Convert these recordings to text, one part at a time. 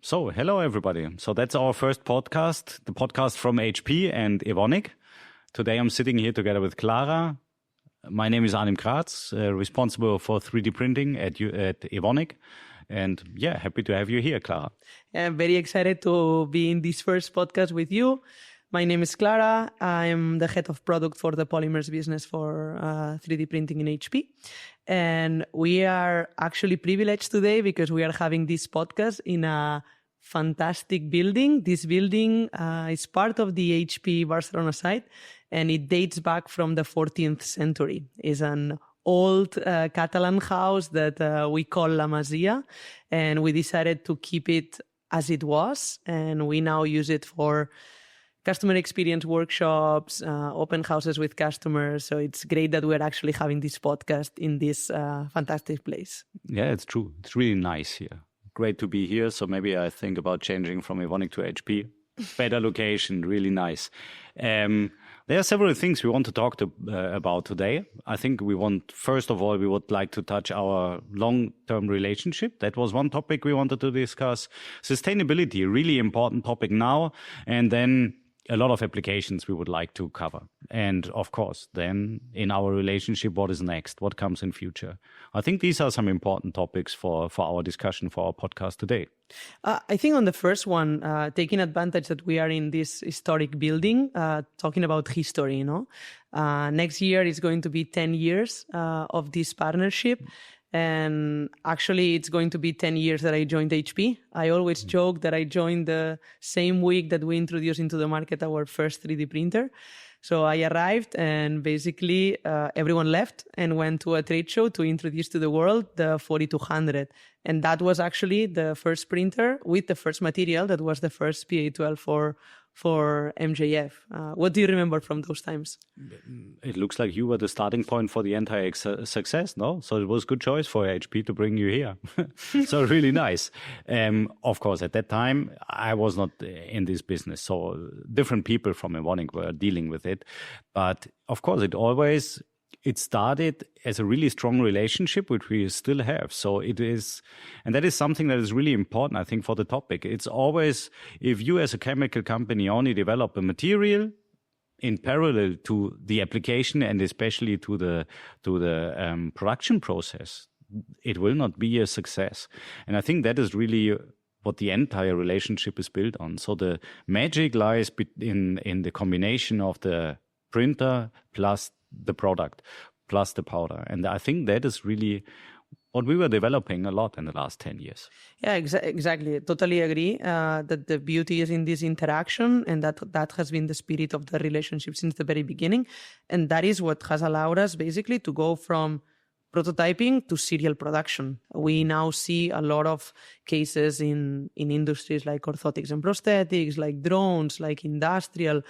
So, hello everybody. So that's our first podcast, the podcast from HP and Evonik. Today I'm sitting here together with Clara. My name is Arnim Kratz, responsible for 3D printing at Evonik. And yeah, happy to have you here, Clara. I'm very excited to be in this first podcast with you. My name is Clara. I'm the head of product for the polymers business for 3D printing in HP. And we are actually privileged today because we are having this podcast in a fantastic building. This building is part of the HP Barcelona site, and it dates back from the 14th century. It's an old Catalan house that we call La Masia, and we decided to keep it as it was, and we now use it for customer experience workshops, open houses with customers. So it's great that we're actually having this podcast in this fantastic place. Yeah, it's true. It's really nice here. Great to be here. So maybe I think about changing from Evonik to HP. Better location, really nice. There are several things we want to talk about today. I think first of all, we would like to touch our long-term relationship. That was one topic we wanted to discuss. Sustainability, really important topic now. And then a lot of applications we would like to cover. And of course, then in our relationship, what is next? What comes in future? I think these are some important topics for our discussion, for our podcast today. I think on the first one, taking advantage that we are in this historic building, talking about history, next year is going to be 10 years of this partnership. And actually, it's going to be 10 years that I joined HP. I always joke that I joined the same week that we introduced into the market our first 3D printer. So I arrived and basically everyone left and went to a trade show to introduce to the world the 4200. And that was actually the first printer with the first material that was the first PA12 for MJF. What do you remember from those times? It looks like you were the starting point for the entire success, no? So it was a good choice for HP to bring you here. So really nice. Of course, at that time, I was not in this business. So different people from Evonik were dealing with it. But of course, it started as a really strong relationship, which we still have. So it is, and that is something that is really important, I think, for the topic. It's always, if you as a chemical company only develop a material in parallel to the application and especially to the production process, it will not be a success. And I think that is really what the entire relationship is built on. So the magic lies in the combination of the printer plus the product plus the powder. And I think that is really what we were developing a lot in the last 10 years. Yeah, exactly. Totally agree that the beauty is in this interaction, and that has been the spirit of the relationship since the very beginning. And that is what has allowed us basically to go from prototyping to serial production. We now see a lot of cases in industries like orthotics and prosthetics, like drones, like industrial.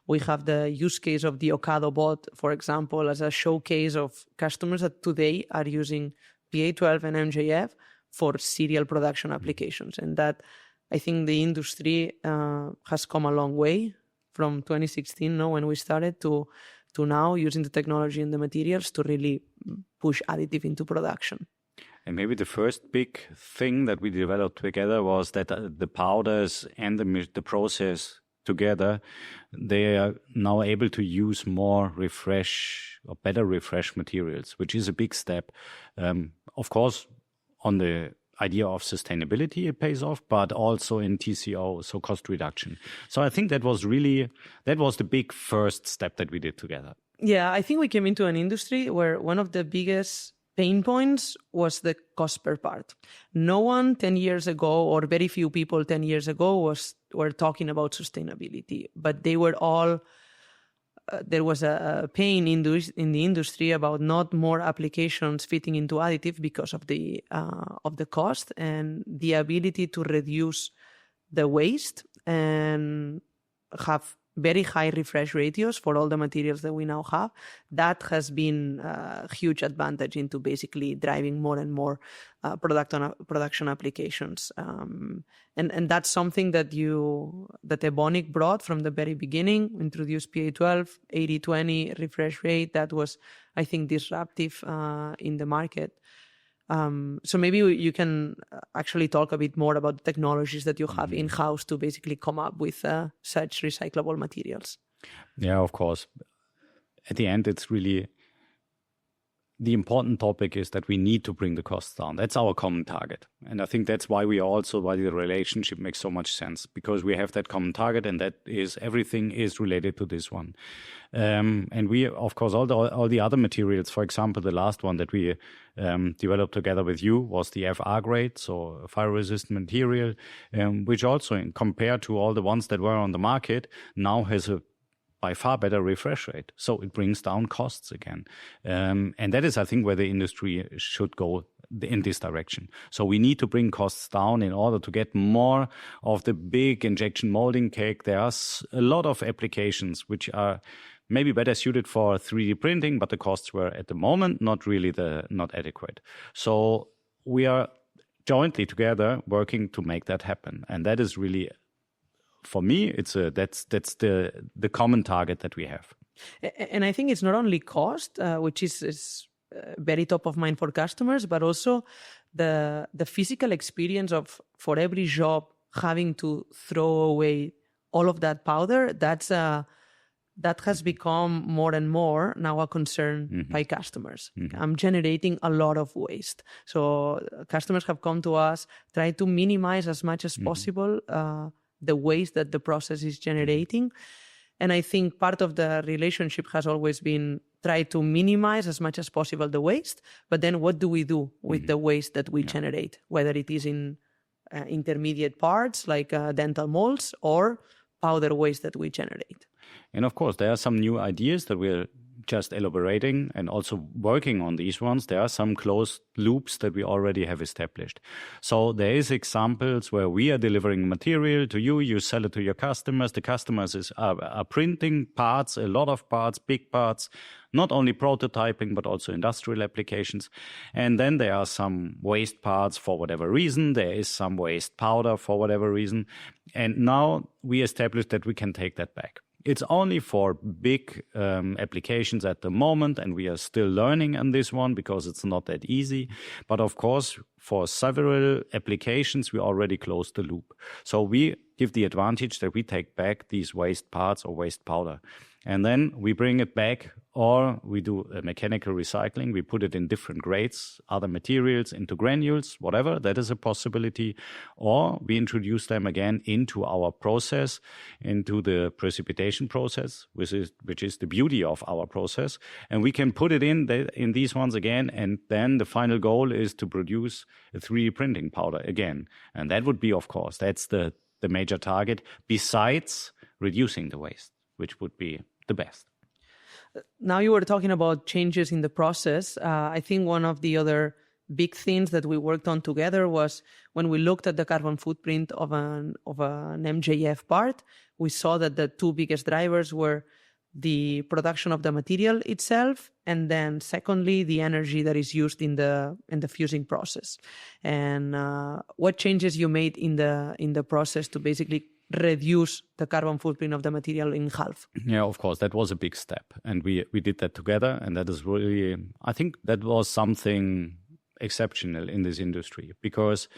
We have the use case of the Ocado bot, for example, as a showcase of customers that today are using PA12 and MJF for serial production applications. And that, I think the industry has come a long way from 2016, when we started, to now using the technology and the materials to really push additive into production. And maybe the first big thing that we developed together was that the powders and the process together, they are now able to use better refresh materials, which is a big step. Of course, on the idea of sustainability, it pays off, but also in TCO, so cost reduction. So I think that was the big first step that we did together. Yeah, I think we came into an industry where one of the biggest pain points was the cost per part. No one 10 years ago, or very few people 10 years ago, were talking about sustainability, but they were all. There was a pain in the industry about not more applications fitting into additive because of the cost and the ability to reduce the waste and have very high refresh ratios for all the materials that we now have. That has been a huge advantage into basically driving more and more production applications. And that's something that Evonik brought from the very beginning, introduced PA12, 80-20 refresh rate. That was, I think, disruptive in the market. So maybe you can actually talk a bit more about the technologies that you have in-house to basically come up with such recyclable materials. Yeah, of course. At the end, it's really the important topic is that we need to bring the costs down. That's our common target. And I think that's why why the relationship makes so much sense, because we have that common target, and that is everything is related to this one. And we, of course, all the other materials, for example, the last one that we developed together with you was the FR grade, so fire-resistant material, which also, compared to all the ones that were on the market, now has a by far better refresh rate. So it brings down costs again. And that is, I think, where the industry should go in this direction. So we need to bring costs down in order to get more of the big injection molding cake. There are a lot of applications which are maybe better suited for 3D printing, but the costs were at the moment not adequate. So we are jointly together working to make that happen. And that is really, for me, that's the common target that we have. And I think it's not only cost, which is very top of mind for customers, but also the physical experience of, for every job, having to throw away all of that powder. That has become more and more now a concern by customers. I'm generating a lot of waste. So customers have come to us, try to minimize as much as possible the waste that the process is generating. And I think part of the relationship has always been try to minimize as much as possible the waste, but then what do we do with the waste that we generate, whether it is in intermediate parts like dental molds or powder waste that we generate. And of course, there are some new ideas that we're just elaborating and also working on these ones. There are some closed loops that we already have established. So there is examples where we are delivering material to you, you sell it to your customers. The customers are printing parts, a lot of parts, big parts, not only prototyping, but also industrial applications. And then there are some waste parts for whatever reason. There is some waste powder for whatever reason. And now we established that we can take that back. It's only for big applications at the moment, and we are still learning on this one because it's not that easy. But of course, for several applications, we already closed the loop. So we give the advantage that we take back these waste parts or waste powder. And then we bring it back, or we do a mechanical recycling. We put it in different grades, other materials, into granules, whatever. That is a possibility. Or we introduce them again into our process, into the precipitation process, which is the beauty of our process. And we can put it in these ones again. And then the final goal is to produce a 3D printing powder again. And that would be, of course, that's the major target, besides reducing the waste, which would be the best. Now you were talking about changes in the process. I think one of the other big things that we worked on together was when we looked at the carbon footprint of an MJF part, we saw that the two biggest drivers were the production of the material itself, and then secondly, the energy that is used in the fusing process. And what changes you made in the process to basically reduce the carbon footprint of the material in half? Yeah, of course, that was a big step. And we did that together. And that is really, I think that was something exceptional in this industry. Because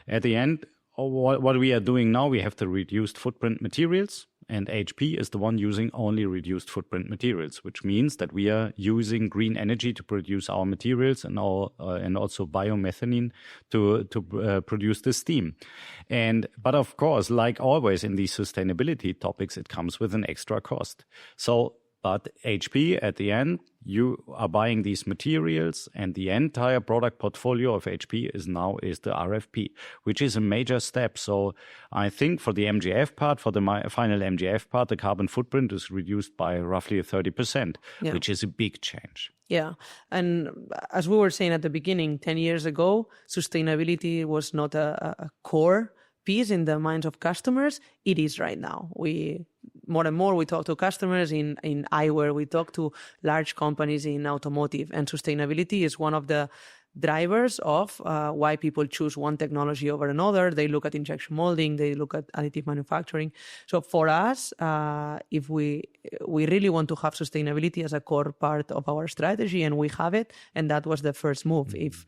at the end, what we are doing now, we have the reduced footprint materials. And HP is the one using only reduced footprint materials, which means that we are using green energy to produce our materials and also biomethane to produce the steam. But of course, like always in these sustainability topics, it comes with an extra cost. But HP, at the end, you are buying these materials, and the entire product portfolio of HP is the RFP, which is a major step. So I think for the MJF part, for the final MJF part, the carbon footprint is reduced by roughly 30%, which is a big change. Yeah. And as we were saying at the beginning, 10 years ago, sustainability was not a core piece in the minds of customers. It is right now. More and more we talk to customers in eyewear, we talk to large companies in automotive, and sustainability is one of the drivers of why people choose one technology over another. They look at injection molding, they look at additive manufacturing. So for us, if we really want to have sustainability as a core part of our strategy, and we have it, and that was the first move. If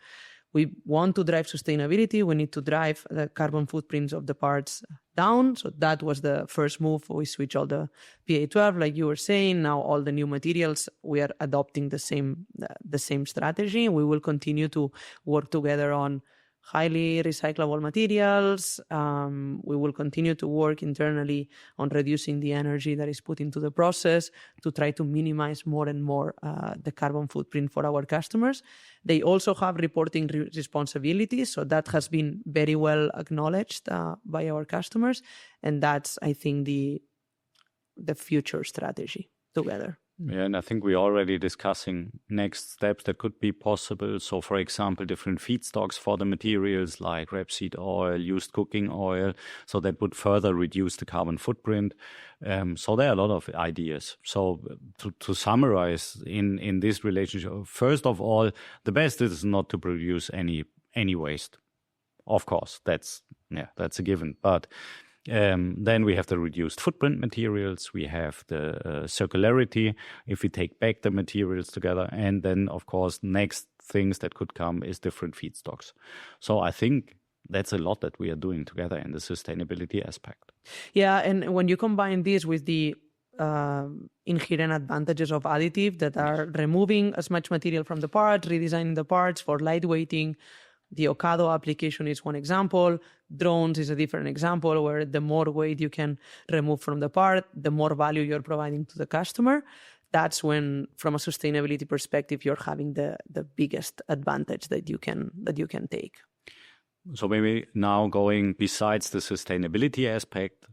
we want to drive sustainability. We need to drive the carbon footprints of the parts down. So that was the first move. We switched all the PA12, like you were saying. Now all the new materials, we are adopting the same strategy. We will continue to work together on highly recyclable materials. We will continue to work internally on reducing the energy that is put into the process to try to minimize more and more the carbon footprint for our customers. They also have reporting responsibilities, so that has been very well acknowledged by our customers, and that's, I think, the future strategy together. Yeah, and I think we're already discussing next steps that could be possible. So, for example, different feedstocks for the materials like rapeseed oil, used cooking oil, so that would further reduce the carbon footprint. So there are a lot of ideas. So to summarize in this relationship, first of all, the best is not to produce any waste. Of course, that's a given. But then we have the reduced footprint materials, we have the circularity, if we take back the materials together, and then, of course, next things that could come is different feedstocks. So I think that's a lot that we are doing together in the sustainability aspect. Yeah, and when you combine this with the inherent advantages of additive that are removing as much material from the part, redesigning the parts for lightweighting, the Ocado application is one example. Drones is a different example where the more weight you can remove from the part, the more value you're providing to the customer. That's when, from a sustainability perspective, you're having the biggest advantage that you can take. So maybe now going besides the sustainability aspect,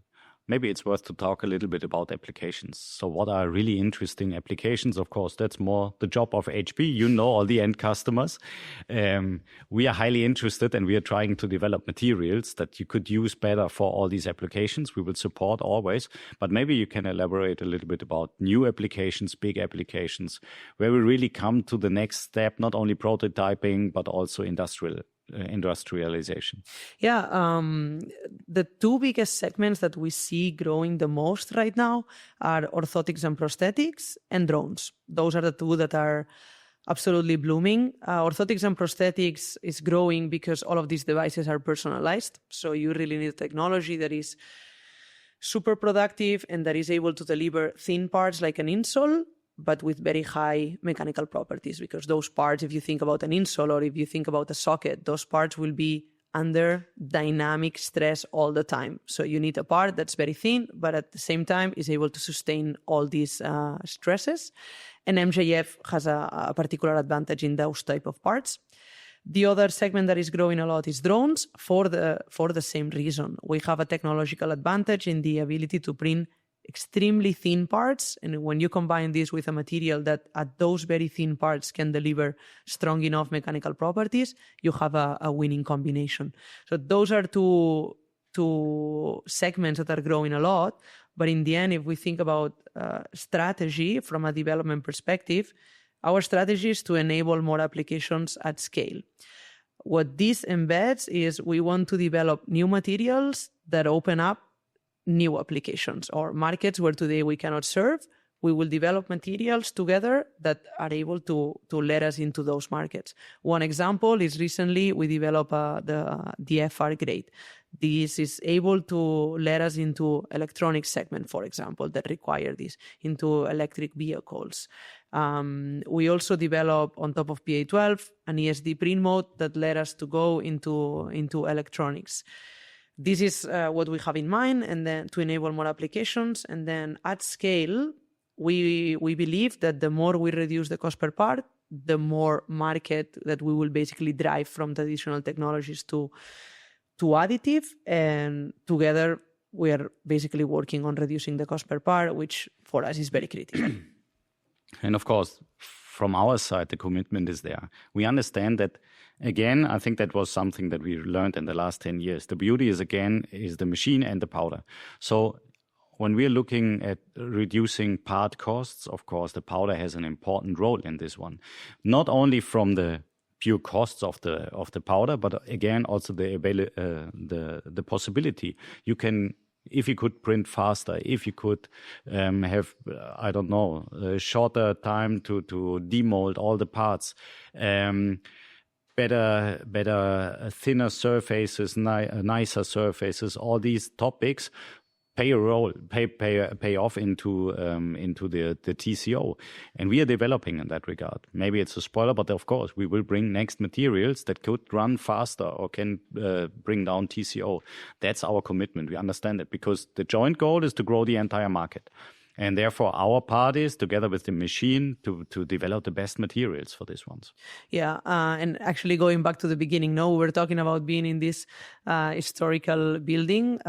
maybe it's worth to talk a little bit about applications. So what are really interesting applications? Of course, that's more the job of HP. You know all the end customers. We are highly interested and we are trying to develop materials that you could use better for all these applications. We will support always. But maybe you can elaborate a little bit about new applications, big applications, where we really come to the next step, not only prototyping, but also industrialization. Yeah, the two biggest segments that we see growing the most right now are orthotics and prosthetics and drones. Those are the two that are absolutely blooming. Orthotics and prosthetics is growing because all of these devices are personalized. So you really need technology that is super productive and that is able to deliver thin parts like an insole, but with very high mechanical properties, because those parts, if you think about an insole or if you think about a socket, those parts will be under dynamic stress all the time. So you need a part that's very thin, but at the same time is able to sustain all these stresses. And MJF has a particular advantage in those type of parts. The other segment that is growing a lot is drones for the same reason. We have a technological advantage in the ability to print extremely thin parts, and when you combine this with a material that at those very thin parts can deliver strong enough mechanical properties, you have a winning combination. So those are two segments that are growing a lot. But in the end, if we think about strategy from a development perspective, our strategy is to enable more applications at scale. What this embeds is we want to develop new materials that open up new applications or markets where today we cannot serve. We will develop materials together that are able to let us into those markets. One example is recently we developed the FR grade. This is able to let us into electronic segment, for example, that require this, into electric vehicles. We also develop on top of PA12 an ESD print mode that let us to go into electronics. This is what we have in mind, and then to enable more applications. And then at scale, we believe that the more we reduce the cost per part, the more market that we will basically drive from traditional technologies to additive. And together, we are basically working on reducing the cost per part, which for us is very critical. And of course, from our side, the commitment is there. We understand that, again, I think that was something that we learned in the last 10 years. The beauty is the machine and the powder. So when we're looking at reducing part costs, of course, the powder has an important role in this one. Not only from the pure costs of the powder, but again, also the possibility. You can, if you could print faster, if you could have, a shorter time to demold all the parts, better, thinner surfaces, nicer surfaces. All these topics pay off into the TCO, and we are developing in that regard. Maybe it's a spoiler, but of course we will bring next materials that could run faster or can bring down TCO. That's our commitment. We understand it because the joint goal is to grow the entire market. And therefore, our part is, together with the machine, to develop the best materials for these ones. Yeah, and actually going back to the beginning, we were talking about being in this historical building.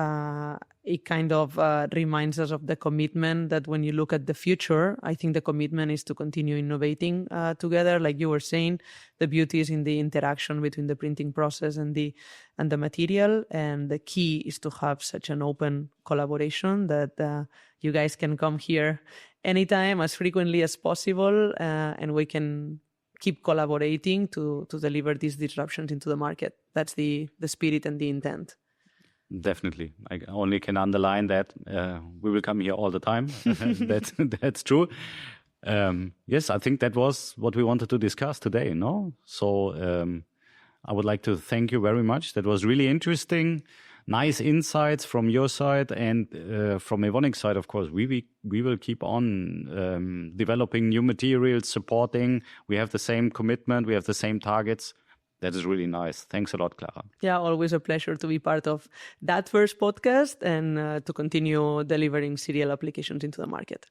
It kind of reminds us of the commitment that when you look at the future, I think the commitment is to continue innovating together. Like you were saying, the beauty is in the interaction between the printing process and the material. And the key is to have such an open collaboration that you guys can come here anytime, as frequently as possible, and we can keep collaborating to deliver these disruptions into the market. That's the spirit and the intent. Definitely. I only can underline that. We will come here all the time. That's true. Yes, I think that was what we wanted to discuss today, no? So I would like to thank you very much. That was really interesting. Nice insights from your side and from Evonik's side, of course. We will keep on developing new materials, supporting. We have the same commitment. We have the same targets. That is really nice. Thanks a lot, Clara. Yeah, always a pleasure to be part of that first podcast and to continue delivering serial applications into the market.